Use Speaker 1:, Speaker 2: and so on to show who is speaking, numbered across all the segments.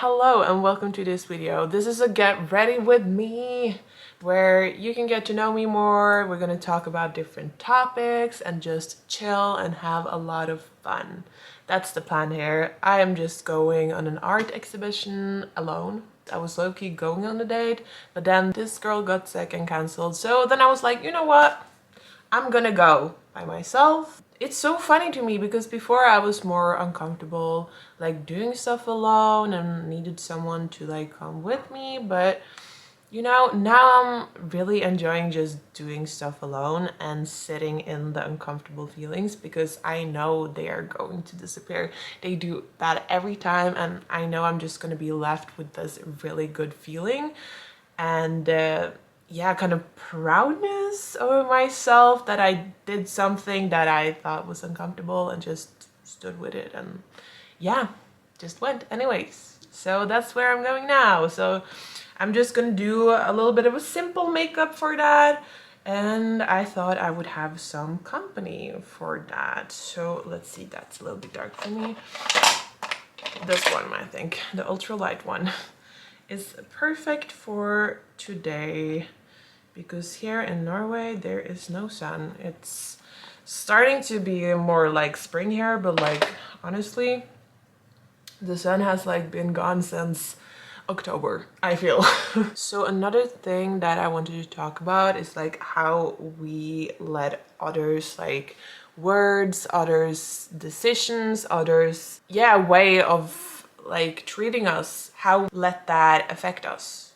Speaker 1: Hello and welcome to this video. This is a get ready with me where you can get to know me more. We're gonna talk about different topics and just chill and have a lot of fun. That's the plan here. I am just going on an art exhibition alone. I was low-key going on a date, but then this girl got sick and cancelled. So then I was like, you know what? I'm gonna go by myself. It's so funny to me because before I was more uncomfortable like doing stuff alone and needed someone to like come with me, but you know, now I'm really enjoying just doing stuff alone and sitting in the uncomfortable feelings because I know they are going to disappear. They do that every time, and I know I'm just gonna be left with this really good feeling and yeah, kind of proudness over myself that I did something that I thought was uncomfortable and just stood with it, and yeah, just went anyways. So that's where I'm going now. So I'm just gonna do a little bit of a simple makeup for that, and I thought I would have some company for that. So let's see, that's a little bit dark for me. This one, I think, the ultralight one, is perfect for today because here in Norway there is no sun. It's starting to be more like spring here, but like honestly the sun has like been gone since October, I feel. So another thing that I wanted to talk about is like how we let others, like words, others decisions, others way of like treating us, how let that affect us.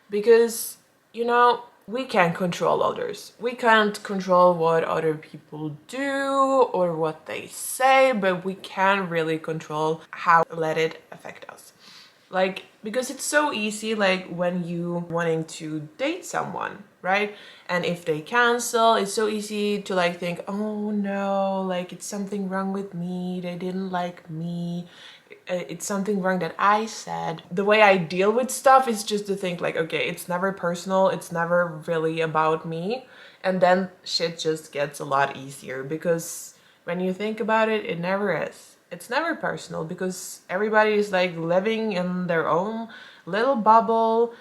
Speaker 1: Because you know, we can't control others. We can't control what other people do or what they say, but we can really control how let it affect us. Like, because it's so easy, like when you wanting to date someone, right? And if they cancel, it's so easy to like think, oh no, like it's something wrong with me, they didn't like me, it's something wrong that I said. The way I deal with stuff is just to think like, okay, it's never personal, it's never really about me. And then shit just gets a lot easier because when you think about it, it never is. It's never personal because everybody is like living in their own little bubble.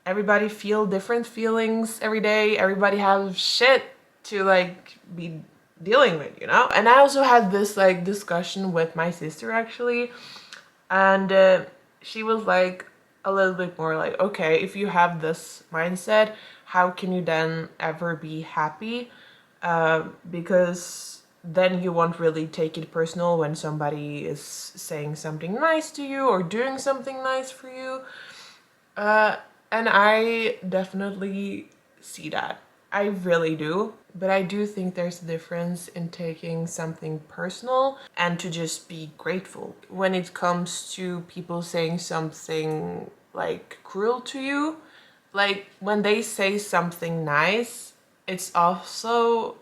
Speaker 1: Everybody feel different feelings every day. Everybody has shit to like be dealing with, you know? And I also had this like discussion with my sister actually, and she was like a little bit more like, okay, if you have this mindset, how can you then ever be happy? Because then you won't really take it personal when somebody is saying something nice to you or doing something nice for you. And I definitely see that. I really do. But I do think there's a difference in taking something personal and to just be grateful. When it comes to people saying something like cruel to you, like when they say something nice, it's also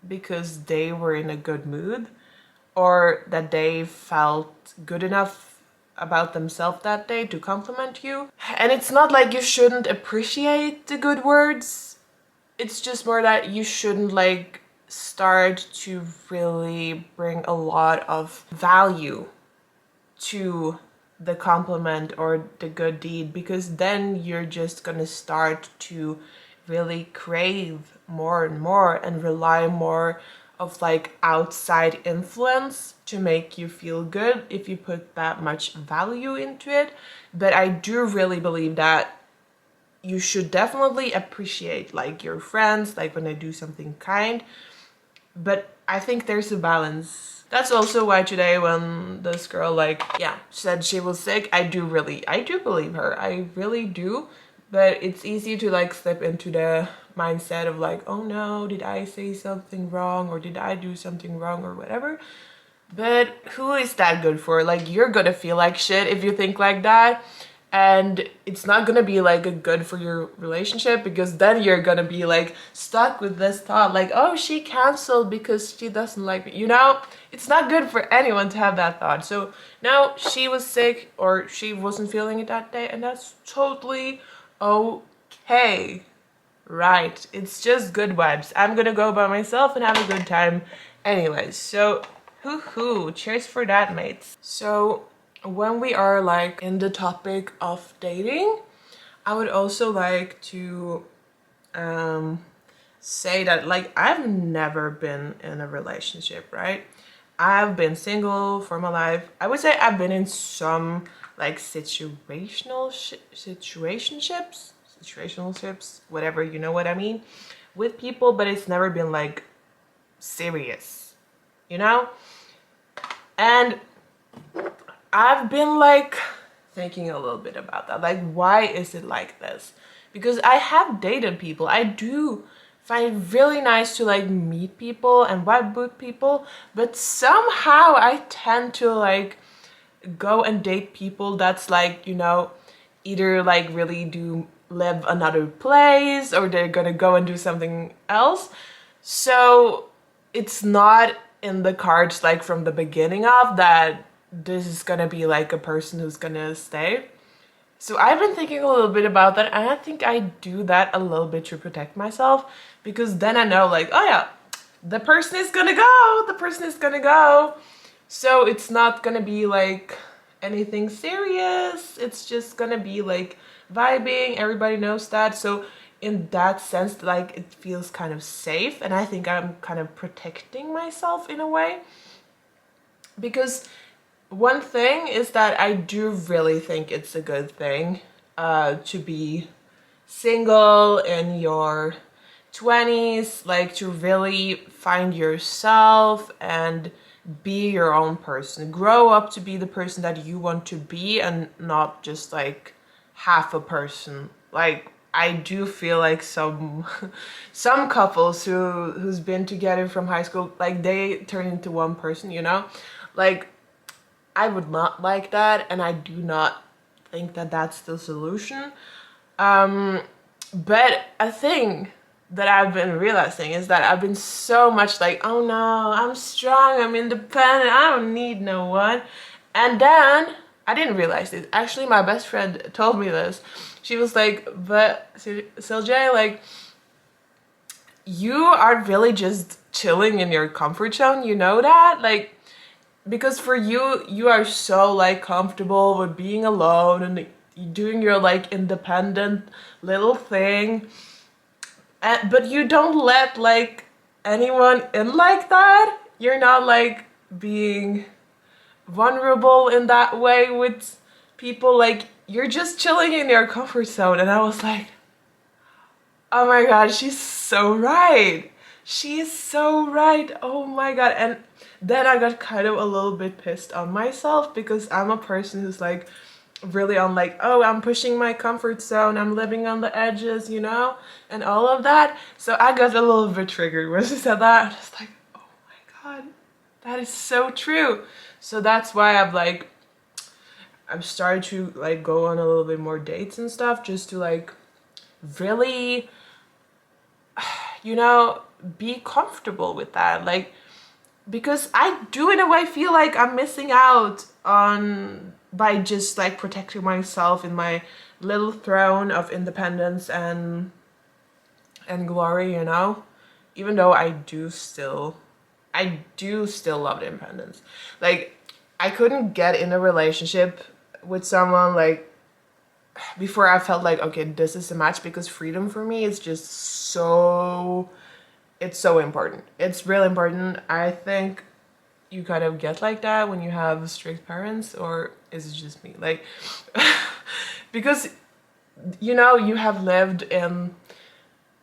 Speaker 1: because they were in a good mood or that they felt good enough about themselves that day to compliment you. And it's not like you shouldn't appreciate the good words. It's just more that you shouldn't like start to really bring a lot of value to the compliment or the good deed, because then you're just gonna start to really crave more and more and rely more of like outside influence to make you feel good if you put that much value into it. But I do really believe that you should definitely appreciate like your friends, like when they do something kind, but I think there's a balance. That's also why today when this girl like said she was sick, I do believe her, I really do. But it's easy to like slip into the mindset of like, oh no, did I say something wrong or did I do something wrong or whatever. But who is that good for? Like, you're gonna feel like shit if you think like that. And it's not gonna be like a good for your relationship, because then you're gonna be like stuck with this thought like, oh, she canceled because she doesn't like me. You know, it's not good for anyone to have that thought. So now she was sick or she wasn't feeling it that day, and that's totally okay. Right, it's just good vibes. I'm gonna go by myself and have a good time anyways. So cheers for that, mates. So when we are like in the topic of dating, I would also like to say that like I've never been in a relationship, right? I've been single for my life. I would say I've been in some like situationships, whatever, you know what I mean, with people, but it's never been like serious, you know? And I've been like thinking a little bit about that. Like, why is it like this? Because I have dated people. I do find it really nice to like meet people and vibe with people, but somehow I tend to like go and date people that's like, you know, either like really do live another place or they're gonna go and do something else. So it's not in the cards like from the beginning of that this is gonna be like a person who's gonna stay. So I've been thinking a little bit about that, and I think I do that a little bit to protect myself, because then I know like, oh yeah, the person is gonna go, the person is gonna go. So it's not gonna be like anything serious. It's just gonna be like vibing. Everybody knows that. So in that sense, like it feels kind of safe, and I think I'm kind of protecting myself in a way. Because one thing is that I do really think it's a good thing to be single in your 20s, like to really find yourself and be your own person. Grow up to be the person that you want to be and not just like half a person. Like I do feel like some some couples who's been together from high school, like they turn into one person, you know? Like I would not like that, and I do not think that that's the solution. But a thing that I've been realizing is that I've been so much like, oh no, I'm strong, I'm independent, I don't need no one. And then I didn't realize this. Actually, my best friend told me this. She was like, but Silje, like, you are really just chilling in your comfort zone, you know that? Like, because for you, you are so like comfortable with being alone and doing your like independent little thing, but you don't let like anyone in like that. You're not like being vulnerable in that way with people. Like you're just chilling in your comfort zone. And I was like, oh my god, she's so right. She is so right. Oh my god. And then I got kind of a little bit pissed on myself, because I'm a person who's like really on like, oh, I'm pushing my comfort zone, I'm living on the edges, you know, and all of that. So I got a little bit triggered when she said that. I was like, oh my god, that is so true. So that's why I've started to like go on a little bit more dates and stuff, just to like really, you know, be comfortable with that. Like, because I do in a way feel like I'm missing out on by just like protecting myself in my little throne of independence and glory, you know? Even though I do still love the independence. Like I couldn't get in a relationship with someone like before I felt like, okay, this is a match, because freedom for me is just so, it's so important. It's really important. I think you kind of get like that when you have strict parents, or is it just me? Like, because, you know, you have lived in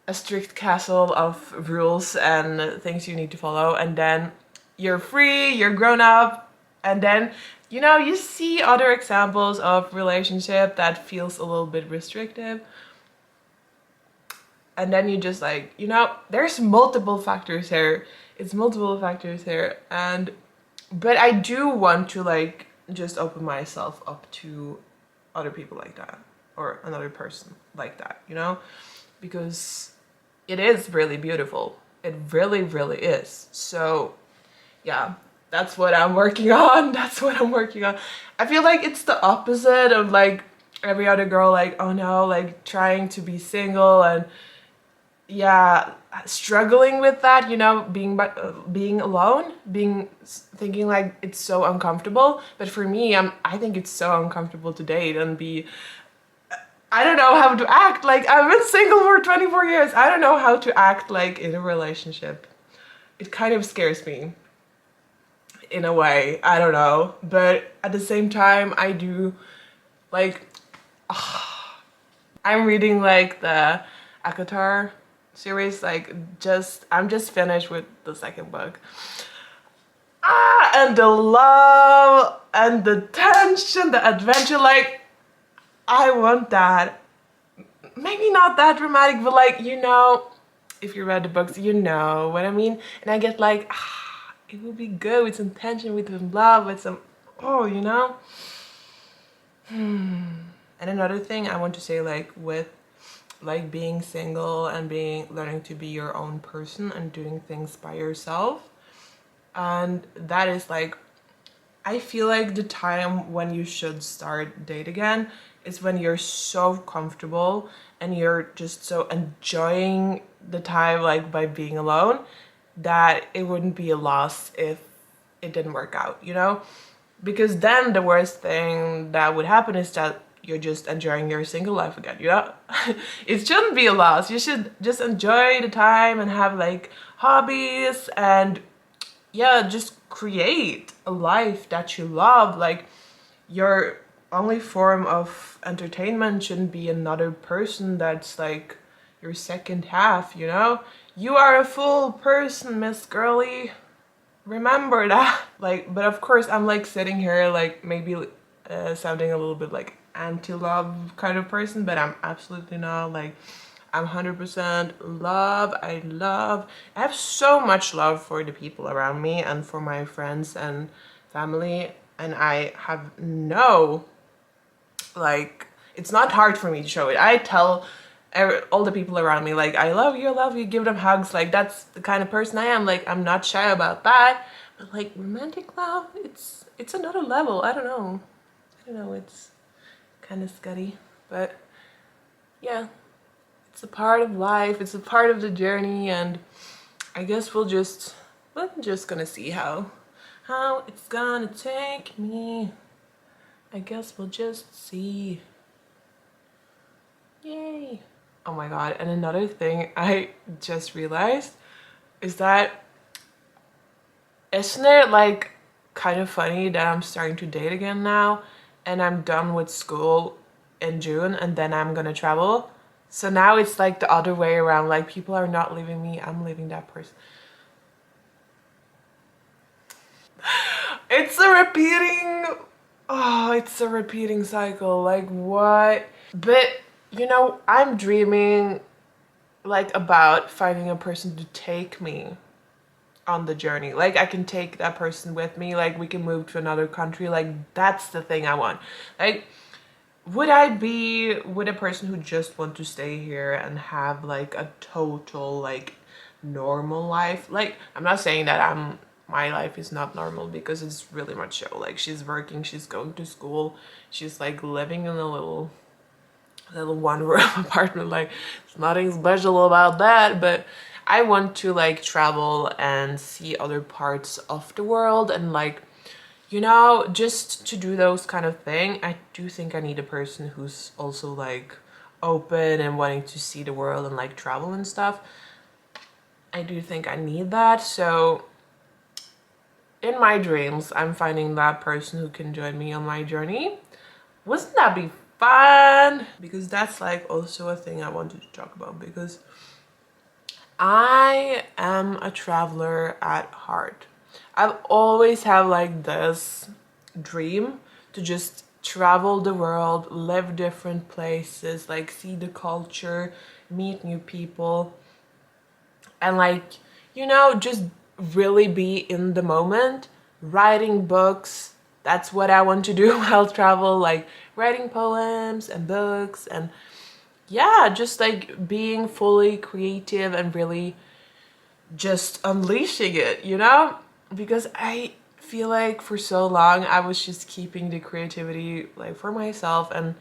Speaker 1: a strict castle of rules and things you need to follow, and then you're free, you're grown up, and then, you know, you see other examples of relationship that feels a little bit restrictive. And then you just like, you know, there's multiple factors here. It's multiple factors here. And, but I do want to like just open myself up to other people like that, or another person like that, you know, because it is really beautiful. It really, really is. So yeah, that's what I'm working on. That's what I'm working on. I feel like it's the opposite of like every other girl, like, oh no, like trying to be single. And yeah, struggling with that, you know, being alone, thinking like it's so uncomfortable. But for me, I think it's so uncomfortable to date and be, I don't know how to act. Like, I've been single for 24 years. I don't know how to act like in a relationship. It kind of scares me in a way. I don't know. But at the same time, I do like, I'm reading like the Akatar series. Like, I'm just finished with the second book. And the love and the tension, the adventure, like, I want that. Maybe not that dramatic, but like, you know, if you read the books, you know what I mean. And I get like, it would be good with some tension, with some love, with some, oh, you know. And another thing I want to say, like, with like being single and learning to be your own person and doing things by yourself, and that is like, I feel like the time when you should start date again is when you're so comfortable and you're just so enjoying the time, like, by being alone, that it wouldn't be a loss if it didn't work out, you know? Because then the worst thing that would happen is that you're just enjoying your single life again, you know? It shouldn't be a loss. You should just enjoy the time and have like hobbies and, yeah, just create a life that you love. Like, your only form of entertainment shouldn't be another person that's like your second half, you know? You are a full person, Miss Girly. Remember that. Like, but of course I'm like sitting here like maybe sounding a little bit like anti-love kind of person, but I'm absolutely not. Like, I'm 100% love. I have so much love for the people around me and for my friends and family, and I have no, like, it's not hard for me to show it. I tell all the people around me, like, I love you, give them hugs. Like, that's the kind of person I am. Like, I'm not shy about that. But like romantic love, it's another level. I don't know, it's kind of scary, but yeah, it's a part of life, it's a part of the journey, and I guess we're just gonna see how it's gonna take me. I guess we'll just see. Yay. Oh my god, and another thing I just realized is that, isn't it like kind of funny that I'm starting to date again now and I'm done with school in June and then I'm gonna travel? So now it's like the other way around. Like, people are not leaving me, I'm leaving that person. It's a repeating cycle. Like, what? But you know, I'm dreaming like about finding a person to take me on the journey. Like, I can take that person with me, like we can move to another country. Like, that's the thing I want. Like, would I be with a person who just want to stay here and have like a total like normal life? Like, I'm not saying that my life is not normal, because it's really much so. Like, she's working, she's going to school, she's like living in a little one room apartment. Like, there's nothing special about that, but I want to like travel and see other parts of the world, and like, you know, just to do those kind of thing, I do think I need a person who's also like open and wanting to see the world and like travel and stuff. I do think I need that. So in my dreams, I'm finding that person who can join me on my journey. Wouldn't that be fun? Because that's like also a thing I wanted to talk about, because I am a traveler at heart. I've always had like this dream to just travel the world, live different places, like see the culture, meet new people, and like, you know, just really be in the moment. Writing books, that's what I want to do while travel, like writing poems and books, and yeah, just like being fully creative and really just unleashing it, you know? Because I feel like for so long I was just keeping the creativity like for myself, and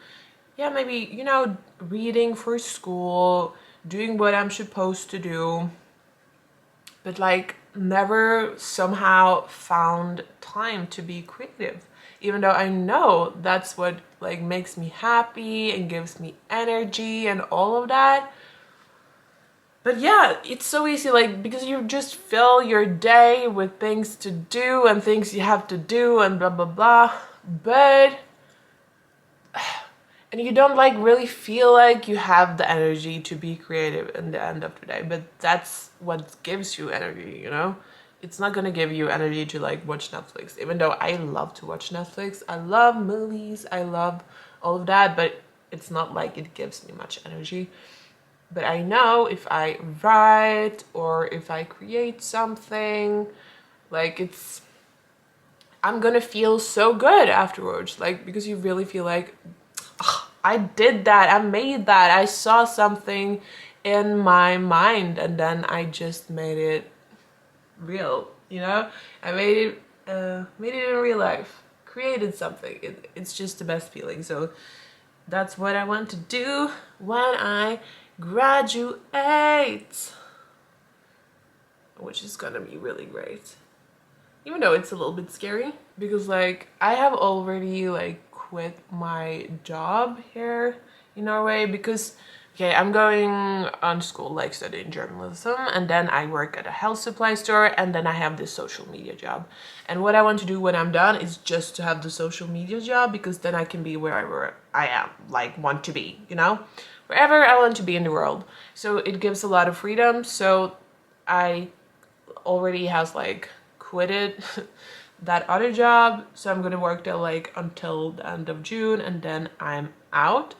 Speaker 1: yeah, maybe, you know, reading for school, doing what I'm supposed to do, but like never somehow found time to be creative, even though I know that's what like makes me happy and gives me energy and all of that. But yeah, it's so easy, like, because you just fill your day with things to do and things you have to do and blah blah blah, but and you don't like really feel like you have the energy to be creative in the end of the day. But that's what gives you energy, you know? It's not gonna give you energy to like watch Netflix, even though I love to watch Netflix. I love movies, I love all of that, but it's not like it gives me much energy. But I know if I write or if I create something, like I'm gonna feel so good afterwards, like, because you really feel like, I did that, I made that, I saw something in my mind and then I just made it real, you know? I made it in real life, created something. It's just the best feeling. So that's what I want to do when I graduate, which is gonna be really great. Even though it's a little bit scary because like I have already like quit my job here in Norway because okay, I'm going on school like studying journalism, and then I work at a health supply store, and then I have this social media job. And what I want to do when I'm done is just to have the social media job, because then I can be wherever I am, like want to be, you know, wherever I want to be in the world. So it gives a lot of freedom. So I already has like quitted that other job, so I'm gonna work there like until the end of June, and then I'm out.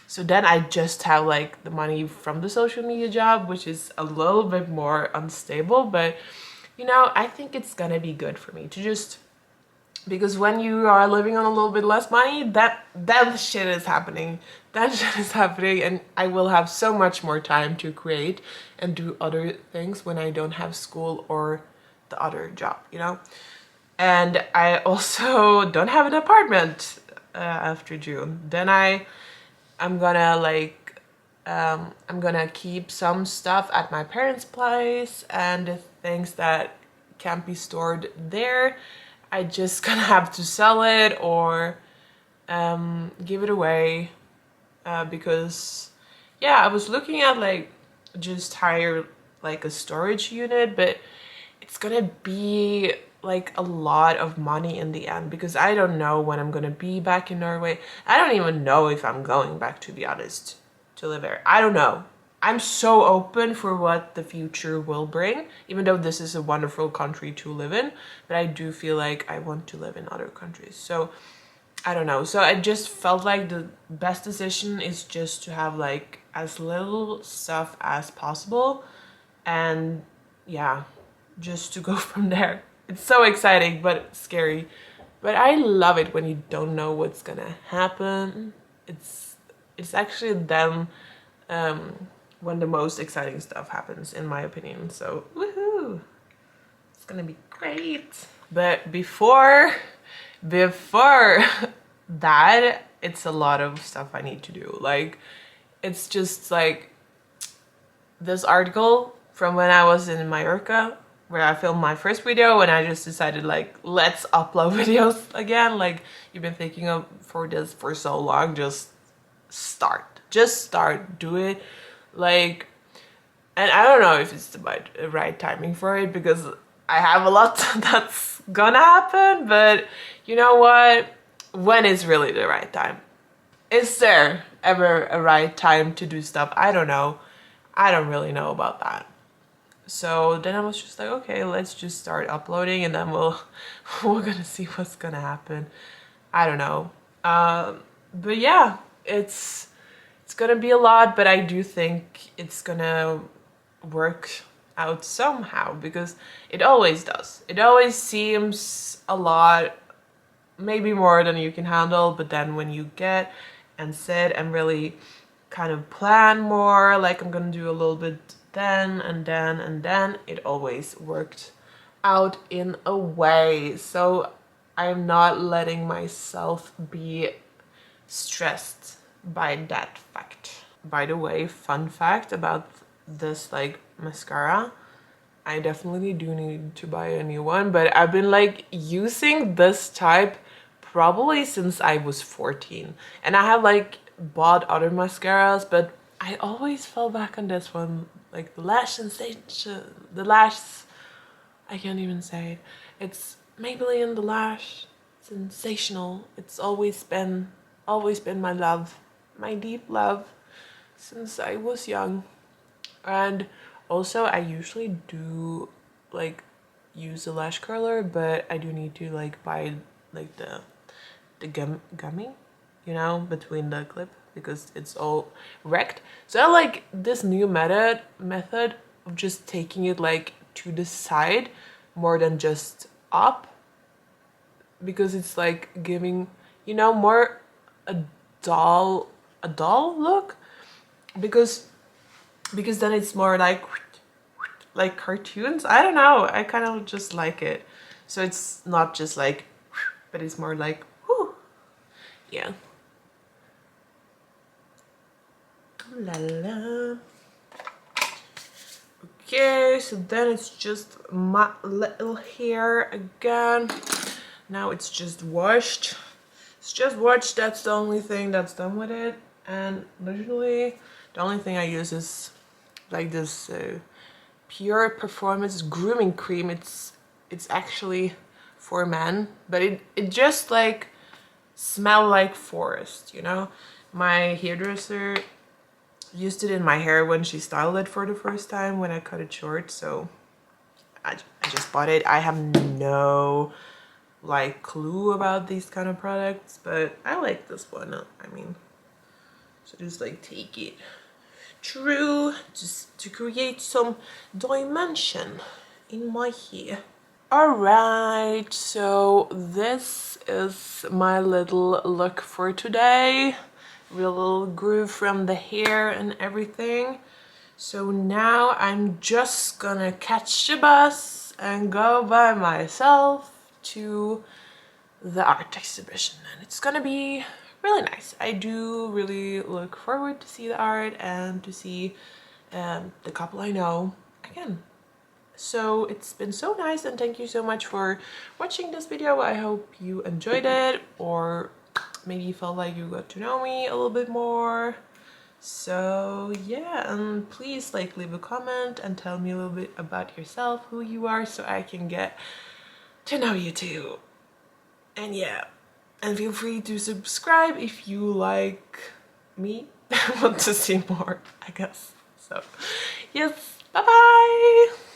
Speaker 1: So then I just have like the money from the social media job, which is a little bit more unstable, but you know, I think it's gonna be good for me to just, because when you are living on a little bit less money, that shit is happening. That shit is happening, and I will have so much more time to create and do other things when I don't have school or the other job, you know? And I also don't have an apartment after June. Then I'm gonna like I'm gonna keep some stuff at my parents' place, and the things that can't be stored there, I just gonna have to sell it or give it away, because yeah, I was looking at like just hire like a storage unit, but it's gonna be like a lot of money in the end, because I don't know when I'm gonna be back in Norway. I don't even know if I'm going back, to be honest, to live there. I don't know. I'm so open for what the future will bring, even though this is a wonderful country to live in, but I do feel like I want to live in other countries. So I don't know. So I just felt like the best decision is just to have like as little stuff as possible, and yeah, just to go from there. It's so exciting but scary. But I love it when you don't know what's gonna happen. It's actually then when the most exciting stuff happens, in my opinion. So woohoo! It's gonna be great. But before that, it's a lot of stuff I need to do. Like, it's just like this article from when I was in Mallorca, where I filmed my first video, and I just decided like, let's upload videos again. Like, you've been thinking of for this for so long, just start, do it. Like, and I don't know if it's the right timing for it, because I have a lot that's gonna happen, but you know what? When is really the right time? Is there ever a right time to do stuff? I don't know. I don't really know about that. So then I was just like, okay, let's just start uploading, and then we're gonna see what's gonna happen. I don't know. But yeah, it's gonna be a lot, but I do think it's gonna work out somehow, because it always does. It always seems a lot, maybe more than you can handle, but then when you get and sit and really kind of plan more, like I'm gonna do a little bit then and then and then, it always worked out in a way. So I'm not letting myself be stressed by that fact. by the way, fun fact about this like mascara, I definitely do need to buy a new one, but I've been like using this type probably since I was 14, and I have like bought other mascaras, but I always fell back on this one, like the lash sensation, the lash, I can't even say it. It's Maybelline The Lash Sensational. It's always been my love, my deep love since I was young. And also I usually do like use a lash curler, but I do need to like buy like the gummy, you know, between the clip, because it's all wrecked. So I like this new method of just taking it like to the side more than just up, because it's like giving, you know, more a doll look, because then it's more like cartoons. I don't know, I kind of just like it. So it's not just like, but it's more like, whoo. Yeah. La la. Okay, so then it's just my little hair again. Now it's just washed. It's just washed. That's the only thing that's done with it. And literally the only thing I use is like this Pure Performance grooming cream. It's actually for men, but it just like smell like forest, you know. My hairdresser used it in my hair when she styled it for the first time when I cut it short, so I just bought it. I have no like clue about these kind of products, but I like this one. I mean, so just like take it through just to create some dimension in my hair. Alright, so this is my little look for today. Real little groove from the hair and everything. So now I'm just gonna catch the bus and go by myself to the art exhibition, and it's gonna be really nice. I do really look forward to see the art and to see the couple I know again. So it's been so nice, and thank you so much for watching this video. I hope you enjoyed it, or maybe you felt like you got to know me a little bit more. So yeah, and please like leave a comment and tell me a little bit about yourself, who you are, so I can get to know you too. And yeah, and feel free to subscribe if you like me want to see more, I guess. So yes, bye bye.